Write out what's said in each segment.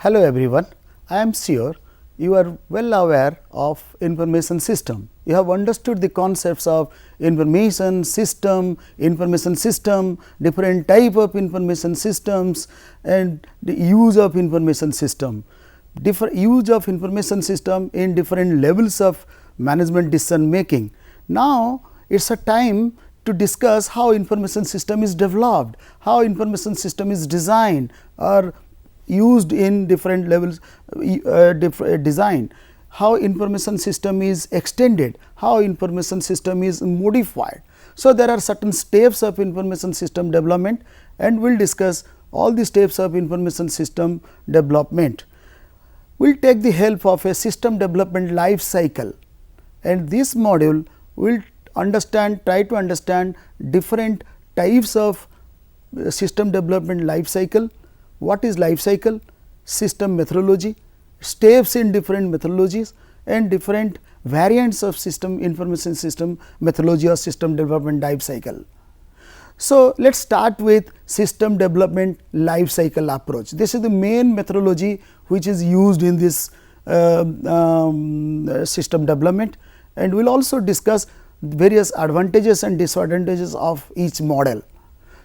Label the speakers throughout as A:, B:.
A: Hello everyone, I am sure you are well aware of information system. You have understood the concepts of information system, different type of information systems and the use of information system. Different use of information system in different levels of management decision making. Now, it is a time to discuss how information system is developed, how information system is designed or used in different levels design, how information system is extended, how information system is modified. So, there are certain steps of information system development and we will discuss all the steps of information system development. We will take the help of a system development life cycle and this module will try to understand different types of system development life cycle. What is life cycle, system methodology, steps in different methodologies and different variants of system information system methodology or system development life cycle. So, let us start with system development life cycle approach. This is the main methodology which is used in this system development and we will also discuss various advantages and disadvantages of each model.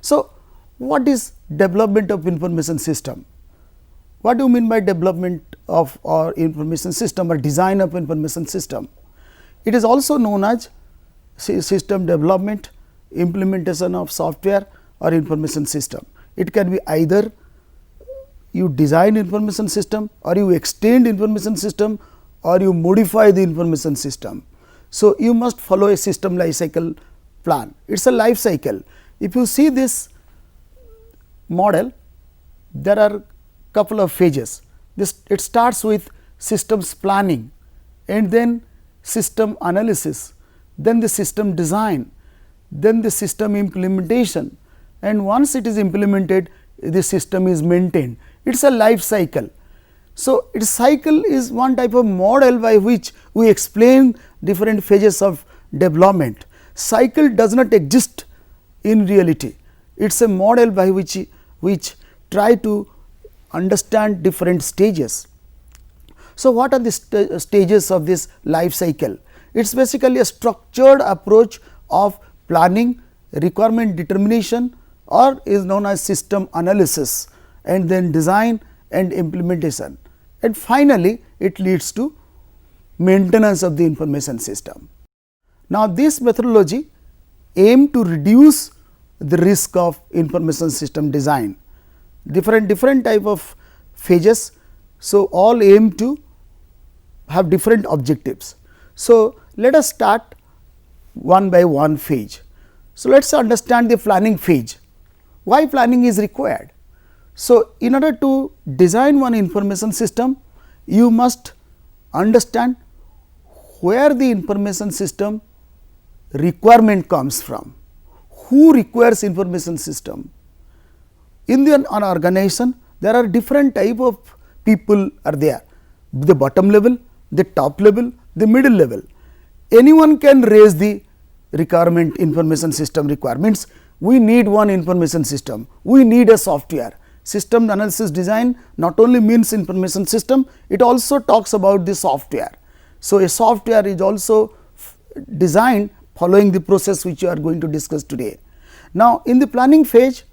A: So, what is development of information system? What do you mean by development of or information system or design of information system? It is also known as system development, implementation of software or information system. It can be either you design information system or you extend information system or you modify the information system. So, you must follow a system life cycle plan. It is a life cycle. If you see this model, there are couple of phases. It starts with systems planning and then system analysis, then the system design, then the system implementation and once it is implemented the system is maintained. It is a life cycle. So, its cycle is one type of model by which we explain different phases of development. Cycle does not exist in reality. It is a model by which try to understand different stages. So, what are the stages of this life cycle? It is basically a structured approach of planning, requirement determination or is known as system analysis and then design and implementation and finally, it leads to maintenance of the information system. Now, this methodology aim to reduce the risk of information system design, different type of phases. So, all aim to have different objectives. So, let us start one by one phase. So, let us understand the planning phase, why planning is required. So, in order to design one information system, you must understand where the information system requirement comes from, who requires information system. In an organization, there are different type of people are there, the bottom level, the top level, the middle level. Anyone can raise the requirement information system requirements. We need one information system, we need a software. System analysis design not only means information system, it also talks about the software. So, a software is also designed following the process which you are going to discuss today. Now, in the planning phase,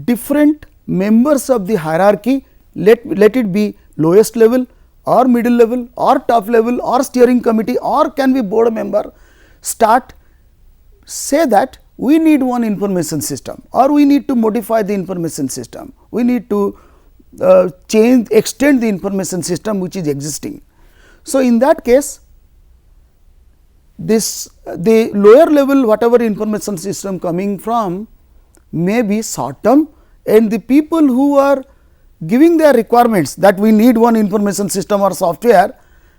A: different members of the hierarchy, let it be lowest level or middle level or top level or steering committee or can be board member, say that we need one information system or we need to modify the information system, we need to extend the information system which is existing. So, in that case, the lower level whatever information system coming from may be short term and the people who are giving their requirements that we need one information system or software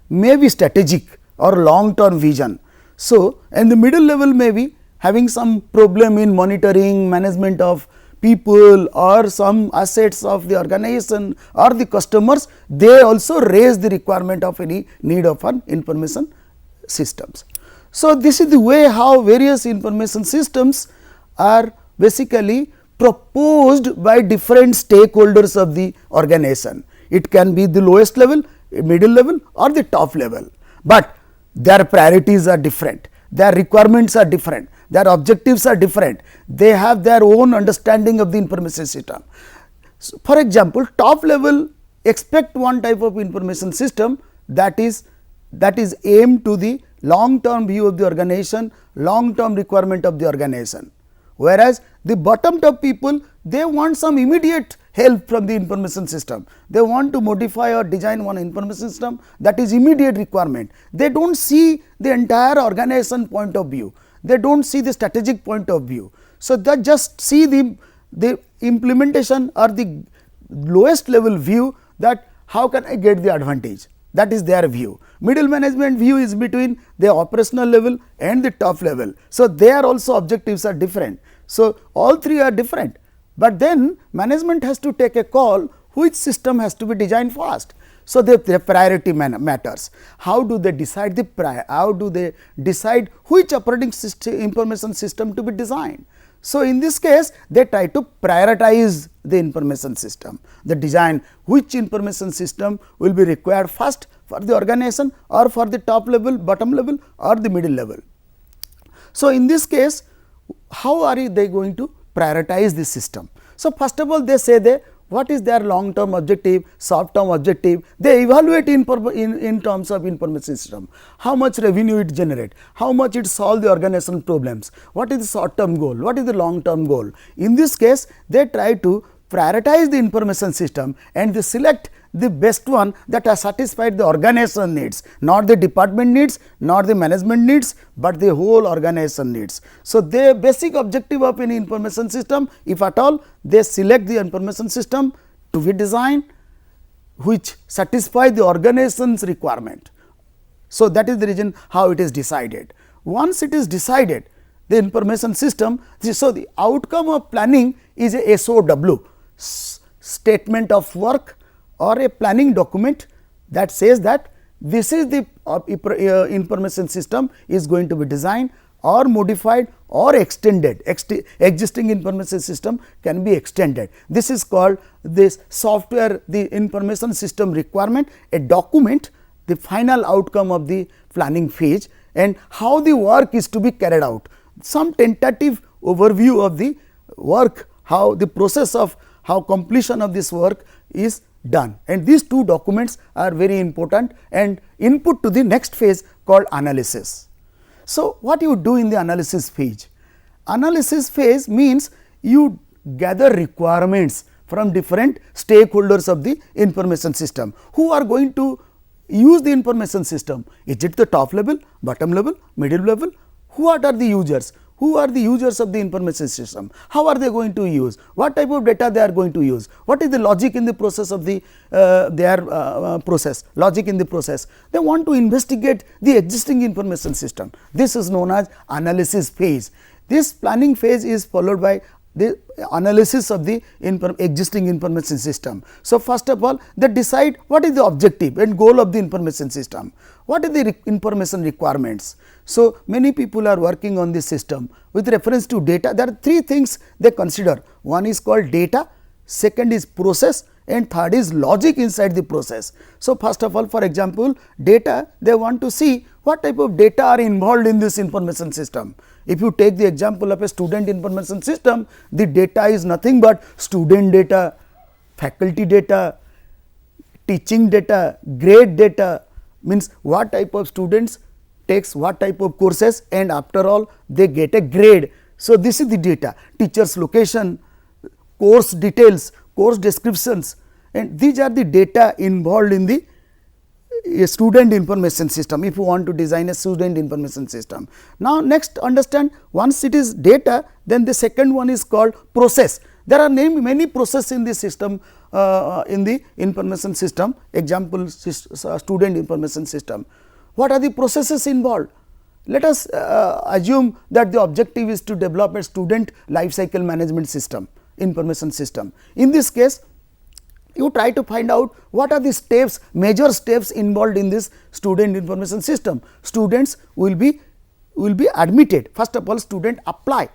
A: may be strategic or long term vision. So, and the middle level may be having some problem in monitoring management of people or some assets of the organization or the customers, they also raise the requirement of any need of an information systems. So, this is the way how various information systems are basically proposed by different stakeholders of the organization. It can be the lowest level, middle level or the top level, but their priorities are different, their requirements are different, their objectives are different, they have their own understanding of the information system. So, for example, top level expect one type of information system that is aimed to the long term view of the organization, long term requirement of the organization, whereas the bottom top people, they want some immediate help from the information system. They want to modify or design one information system that is immediate requirement. They do not see the entire organization point of view, they do not see the strategic point of view. So, they just see the implementation or the lowest level view, that how can I get the advantage, that is their view. Middle management view is between the operational level and the top level. So, their also objectives are different. So, all three are different, but then management has to take a call which system has to be designed first. So, the priority matters. How do they decide how do they decide which operating system, information system to be designed? So, in this case they try to prioritize the information system, the design which information system will be required first for the organization or for the top level, bottom level or the middle level. So, in this case how are they going to prioritize this system? So, first of all they say what is their long term objective, short term objective, they evaluate in terms of information system, how much revenue it generate, how much it solve the organizational problems, what is the short term goal, what is the long term goal. In this case they try to prioritize the information system and they select the best one that has satisfied the organization needs, not the department needs, not the management needs, but the whole organization needs. So, the basic objective of any information system, if at all, they select the information system to be designed which satisfy the organization's requirement. So, that is the reason how it is decided. Once it is decided the information system, so the outcome of planning is a SOW, statement of work or a planning document that says that this is the information system is going to be designed or modified or extended, existing information system can be extended. This is called this software, the information system requirement, a document, the final outcome of the planning phase and how the work is to be carried out. Some tentative overview of the work, how the process of how completion of this work is done, and these two documents are very important and input to the next phase called analysis. So, what you do in the analysis phase? Analysis phase means you gather requirements from different stakeholders of the information system who are going to use the information system. Is it the top level, bottom level, middle level? What are the users? Who are the users of the information system? How are they going to use? What type of data they are going to use? What is the logic in the process of the process? Logic in the process. They want to investigate the existing information system. This is known as analysis phase. This planning phase is followed by the analysis of the existing information system. So, first of all they decide what is the objective and goal of the information system, what are the information requirements. So, many people are working on this system with reference to data. There are three things they consider. One is called data, second is process and third is logic inside the process. So, first of all, for example, data, they want to see what type of data are involved in this information system. If you take the example of a student information system, the data is nothing but student data, faculty data, teaching data, grade data, means what type of students takes what type of courses and after all they get a grade. So, this is the data, teachers location, course details, course descriptions, and these are the data involved in the student information system, if you want to design a student information system. Now, next understand, once it is data, then the second one is called process. There are many processes in the system, in the information system, example student information system. What are the processes involved? Let us assume that the objective is to develop a student life cycle management system, information system. In this case, you try to find out what are the steps, major steps involved in this student information system. Students will be admitted. First of all, student apply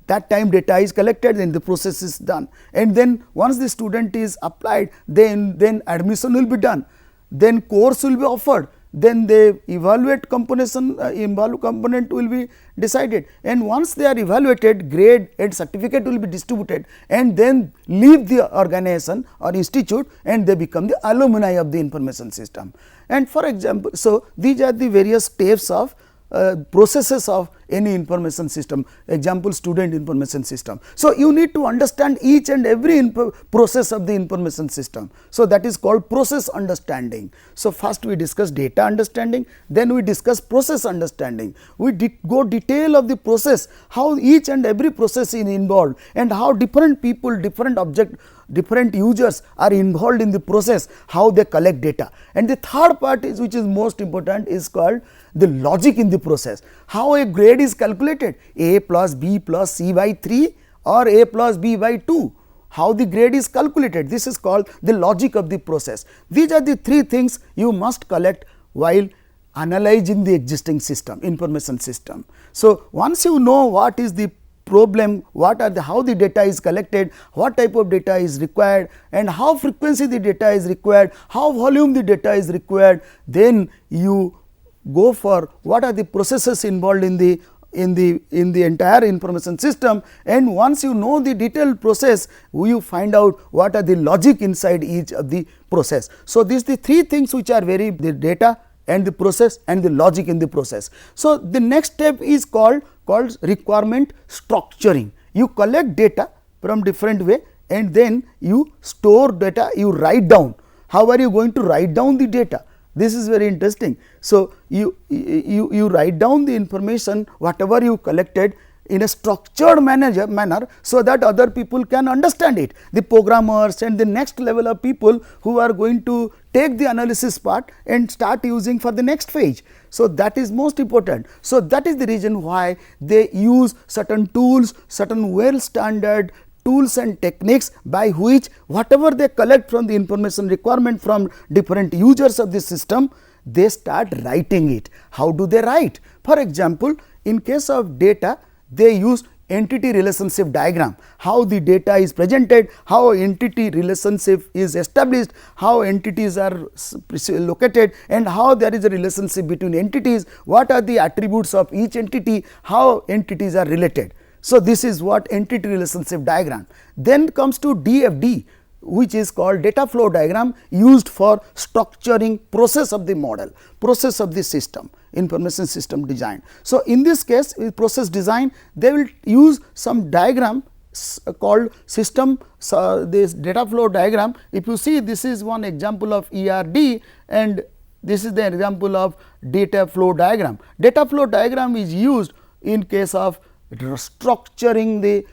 A: that time data is collected, then the process is done, and then once the student is applied, then admission will be done, then course will be offered, then they evaluate component will be decided, and once they are evaluated, grade and certificate will be distributed, and then leave the organization or institute, and they become the alumni of the information system. And for example, so these are the various steps of processes of any information system. Example, student information system. So, you need to understand each and every process of the information system. So, that is called process understanding. So, first we discuss data understanding, then we discuss process understanding. We go detail of the process, how each and every process is involved, and how different people, different users are involved in the process, how they collect data. And the third part is, which is most important, is called the logic in the process, how a grade is calculated, A plus B plus C by 3 or A plus B by 2, how the grade is calculated. This is called the logic of the process. These are the three things you must collect while analyzing the existing system, information system. So, once you know what is the problem, how the data is collected, what type of data is required, and how frequency the data is required, how volume the data is required, then you go for what are the processes involved in the entire information system, and once you know the detailed process, you find out what are the logic inside each of the process. So, these the three things which are the data and the process and the logic in the process. So, the next step is called requirement structuring. You collect data from different way, and then you store data, you write down. How are you going to write down the data? This is very interesting. So, you write down the information whatever you collected in a structured manner, so that other people can understand it, the programmers and the next level of people who are going to take the analysis part and start using for the next phase. So, that is most important. So, that is the reason why they use certain tools, certain well standard tools and techniques by which whatever they collect from the information requirement from different users of the system, they start writing it. How do they write? For example, in case of data, they use entity relationship diagram, how the data is presented, how entity relationship is established, how entities are located, and how there is a relationship between entities, what are the attributes of each entity, how entities are related. So, this is what entity relationship diagram. Then comes to DFD, which is called data flow diagram, used for structuring process of the model, process of the system, information system design. So, in this case with process design, they will use some diagram called system, this data flow diagram. If you see, this is one example of ERD, and this is the example of data flow diagram. Data flow diagram is used in case of structuring the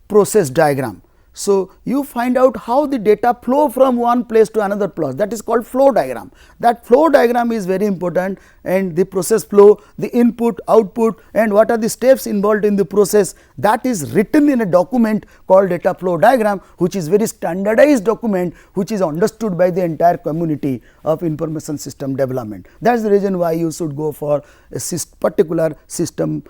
A: process diagram. So, you find out how the data flow from one place to another place, that is called flow diagram. That flow diagram is very important, and the process flow, the input, output, and what are the steps involved in the process, that is written in a document called data flow diagram, which is very standardized document, which is understood by the entire community of information system development. That is the reason why you should go for a particular system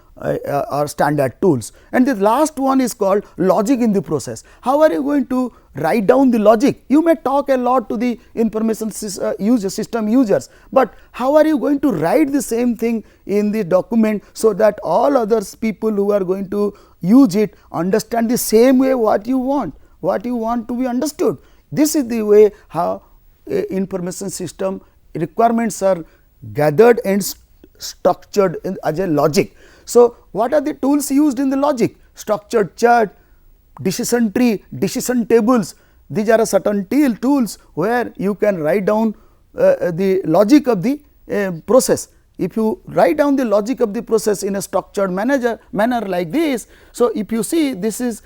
A: or standard tools. And the last one is called logic in the process. How are you going to write down the logic? You may talk a lot to the information system users, but how are you going to write the same thing in the document, so that all others people who are going to use it understand the same way what you want to be understood. This is the way how information system requirements are gathered and structured as a logic. So, what are the tools used in the logic? Structured chart, decision tree, decision tables. These are a certain tools where you can write down the logic of the process. If you write down the logic of the process in a structured manner like this, so if you see, this is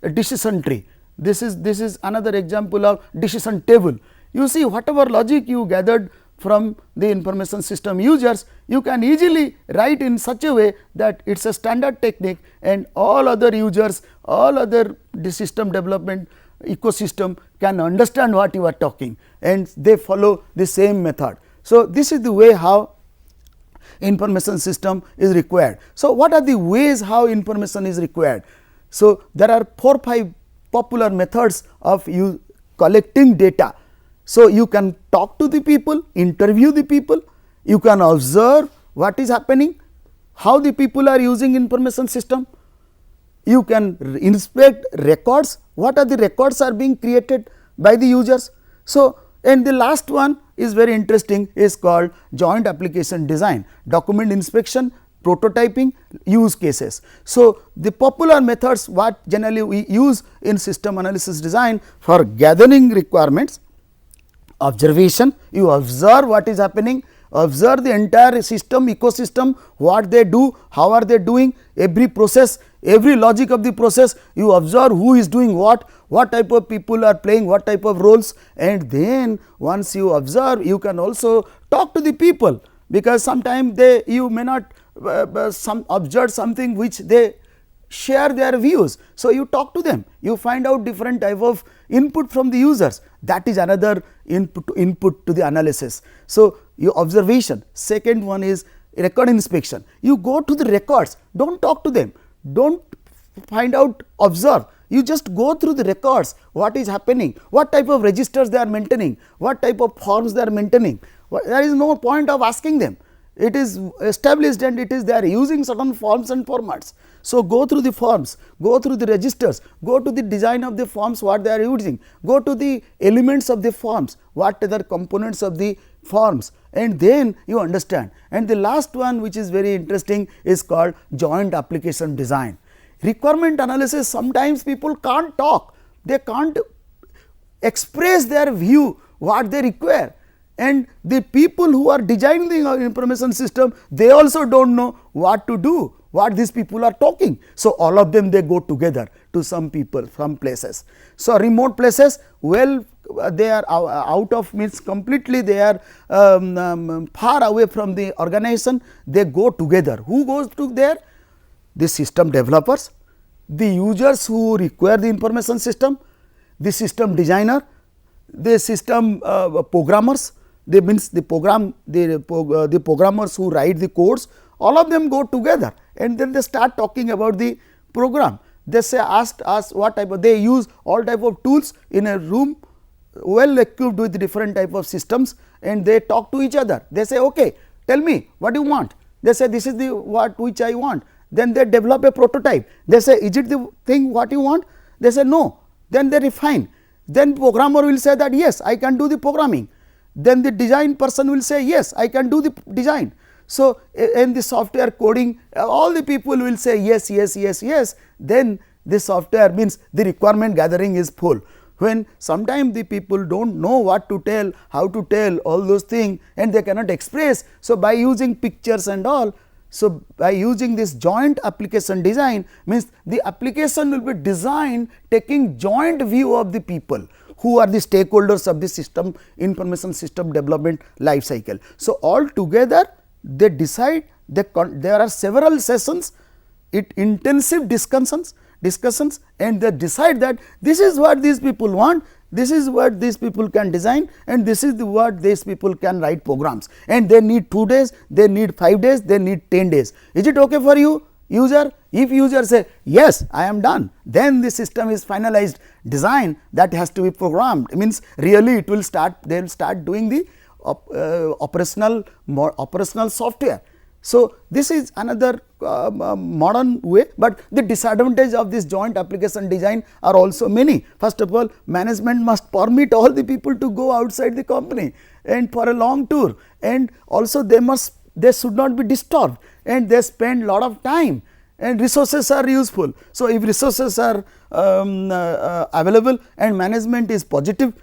A: a decision tree. This is another example of decision table. You see, whatever logic you gathered from the information system users, you can easily write in such a way that it is a standard technique, and all other users, all other the system development ecosystem can understand what you are talking, and they follow the same method. So, this is the way how information system is required. So, what are the ways how information is required? So, there are 4-5 popular methods of you collecting data. So, you can talk to the people, interview the people, you can observe what is happening, how the people are using information system, you can inspect records, what are the records are being created by the users. So, and the last one is very interesting, is called joint application design, document inspection, prototyping, use cases. So, the popular methods what generally we use in system analysis design for gathering requirements: observation, you observe what is happening, observe the entire system ecosystem, what they do, how are they doing, every process, every logic of the process, you observe who is doing what type of people are playing what type of roles, and then once you observe, you can also talk to the people, because sometimes they you may not observe something which they share their views. So, you talk to them, you find out different type of input from the users, that is another input to the analysis. So, your observation. Second one is record inspection, you go to the records, do not talk to them, do not find out, observe, you just go through the records, what is happening, what type of registers they are maintaining, what type of forms they are maintaining, there is no point of asking them, it is established and it is they are using certain forms and formats. So, go through the forms, go through the registers, go to the design of the forms what they are using, go to the elements of the forms, what are the components of the forms, and then you understand. And the last one which is very interesting is called joint application design. Requirement analysis, sometimes people can't talk, they can't express their view what they require, and the people who are designing the information system, they also do not know what to do, what these people are talking. So, all of them they go together to some people, some places. So, remote places, well, they are out of, means completely they are far away from the organization, they go together. Who goes to there? The system developers, the users who require the information system, the system designer, the system programmers, they means the programmers who write the codes, all of them go together, and then they start talking about the program. They say ask us what type of, they use all type of tools in a room well equipped with different type of systems, and they talk to each other. They say, okay, tell me what you want. They say this is the what which I want. Then they develop a prototype. They say, is it the thing what you want? They say no. Then they refine. Then programmer will say that yes, I can do the programming. Then the design person will say yes, I can do the design. So, in the software coding, all the people will say yes, yes, yes, yes. Then the software, means the requirement gathering is full. When sometimes the people do not know what to tell, how to tell, all those things, and they cannot express. So, by using pictures and all, so by using this joint application design, means the application will be designed taking joint view of the people who are the stakeholders of the system information system development life cycle. So, all together they decide, there are several sessions, intensive discussions, and they decide that this is what these people want, this is what these people can design, and this is what these people can write programs, and they need 2 days, they need 5 days, they need 10 days. Is it okay for you, user? If user say yes, I am done, then the system is finalized design that has to be programmed. It means really it will start, they will start doing the operational software. So, this is another modern way, but the disadvantage of this joint application design are also many. First of all, management must permit all the people to go outside the company and for a long tour, and also they should not be disturbed, and they spend lot of time, and resources are useful. So, if resources are available and management is positive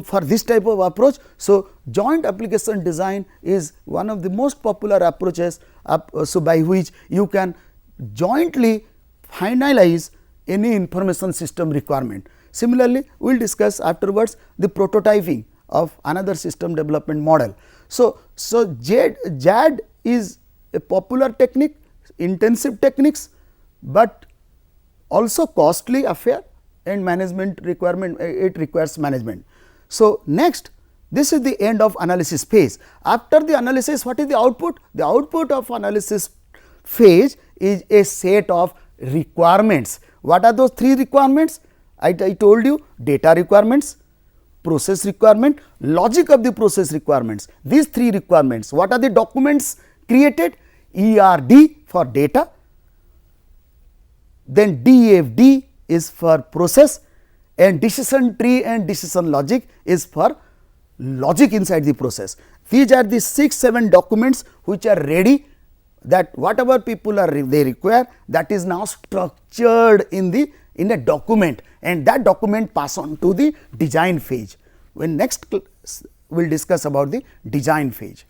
A: for this type of approach. So, joint application design is one of the most popular approaches so by which you can jointly finalize any information system requirement. Similarly, we will discuss afterwards the prototyping of another system development model. So, JAD is a popular technique, intensive techniques, but also costly affair, and management requirement, it requires management. So, next This is the end of analysis phase. After the analysis, what is the output? The output of analysis phase is a set of requirements. What are those 3 requirements? I told you, data requirements, process requirement, logic of the process requirements. These 3 requirements, what are the documents created? ERD for data, then DFD is for process, and decision tree and decision logic is for logic inside the process. These are the 6-7 documents which are ready, that whatever people are they require, that is now structured in a document, and that document pass on to the design phase. When next we will discuss about the design phase.